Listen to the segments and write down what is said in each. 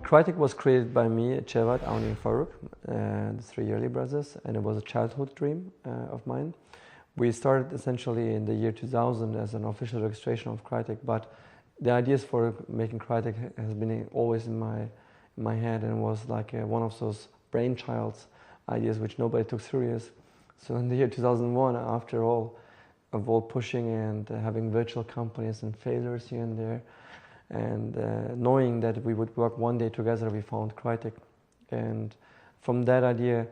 Crytek was created by me, Cevat, Avni and Faruk, the three Yerli brothers, and it was a childhood dream of mine. We started essentially in the year 2000 as an official registration of Crytek, but the ideas for making Crytek has been always in my head, and was like one of those brainchilds ideas which nobody took serious. So in the year 2001, after all pushing and having virtual companies and failures here and there, and knowing that we would work one day together, we found Crytek. And from that idea,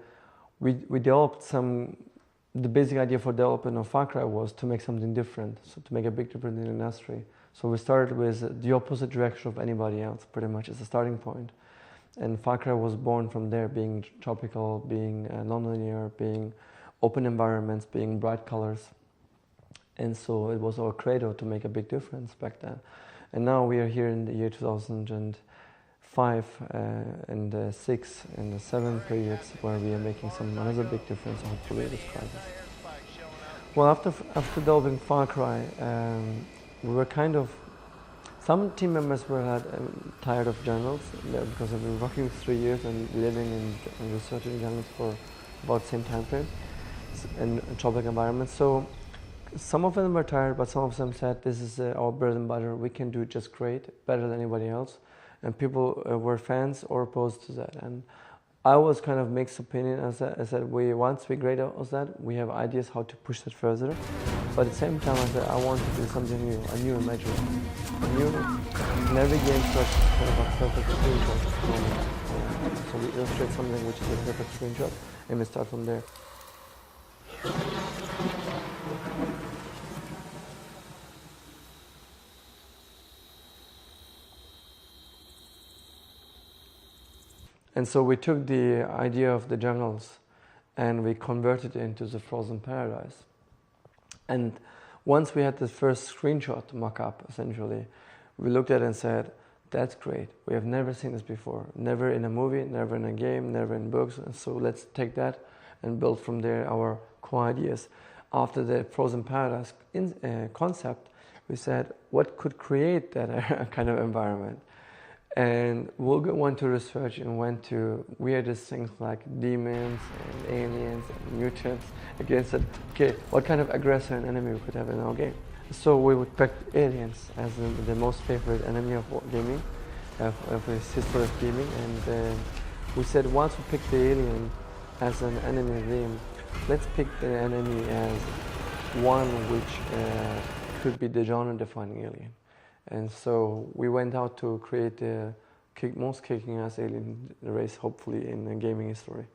we developed the basic idea for development of Far Cry was to make something different, so to make a big difference in the industry. So we started with the opposite direction of anybody else, pretty much as a starting point. And Far Cry was born from there, being tropical, being non-linear, being open environments, being bright colors. And so it was our credo to make a big difference back then. And now we are here in the year 2005 and 6 and the 7 periods where we are making another big difference, hopefully, with Crysis. Well, after developing Far Cry, we were some team members were tired of jungles because we were working 3 years and living and researching jungles for about the same time frame in tropical environments. So some of them were tired, but some of them said, this is our bread and butter, we can do it just great, better than anybody else. And people were fans or opposed to that. And I was kind of mixed opinion. I said, once we grade out that, we have ideas how to push that further. But at the same time, I said, I want to do something new, a new imagery. In every game starts kind of a perfect screenshot. So we illustrate something which is a perfect screenshot, and we start from there. And so we took the idea of the jungles and we converted it into the frozen paradise. And once we had the first screenshot mock-up, essentially, we looked at it and said, that's great. We have never seen this before. Never in a movie, never in a game, never in books. And so let's take that and build from there our core ideas. After the frozen paradise concept, we said, what could create that kind of environment? And we went to research and went to weirdest things like demons and aliens and mutants against it. Okay, what kind of aggressor and enemy we could have in our game? So we would pick aliens as the most favorite enemy of gaming, of this history of gaming. And we said once we pick the alien as an enemy theme, let's pick the enemy as one which could be the genre-defining alien. And so we went out to create the most kicking-ass alien race, hopefully, in gaming history.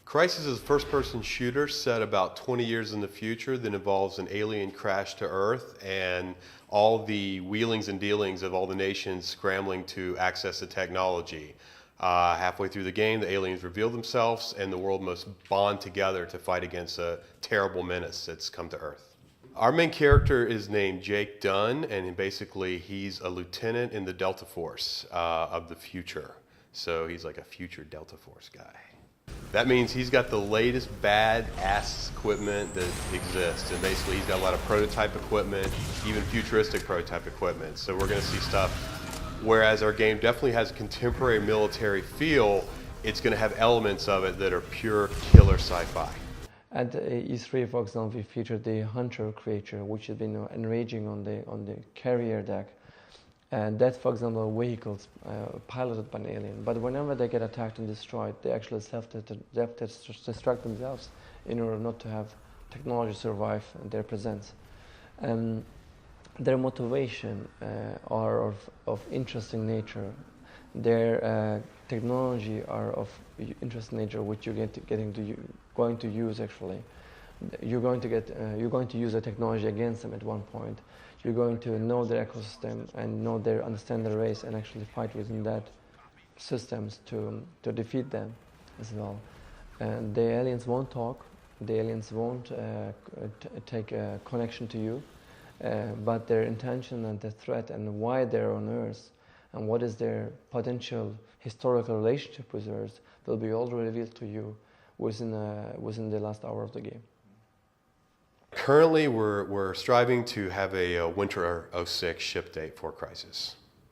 Crysis is a first-person shooter set about 20 years in the future that involves an alien crash to Earth and all the wheelings and dealings of all the nations scrambling to access the technology. Halfway through the game, the aliens reveal themselves and the world must bond together to fight against a terrible menace that's come to Earth. Our main character is named Jake Dunn, and basically he's a lieutenant in the Delta Force of the future. So he's like a future Delta Force guy. That means he's got the latest bad-ass equipment that exists, and basically he's got a lot of prototype equipment, even futuristic prototype equipment. So we're going to see stuff, whereas our game definitely has a contemporary military feel, it's going to have elements of it that are pure killer sci-fi. At E3, for example, we featured the Hunter creature, which has been enraging on the carrier deck. And that's, for example, vehicles piloted by an alien. But whenever they get attacked and destroyed, they actually self-destruct themselves in order not to have technology survive their presence. Their motivation are of interesting nature. Their technology are of interesting nature, which you're going to use actually. You're going to use the technology against them at one point. You're going to know their ecosystem and understand their race and actually fight within that systems to defeat them as well. And the aliens won't talk. The aliens won't take a connection to you. But their intention and the threat and why they're on Earth and what is their potential historical relationship with Earth will be all revealed to you within the last hour of the game. Currently, we're striving to have a winter '06 ship date for Crysis.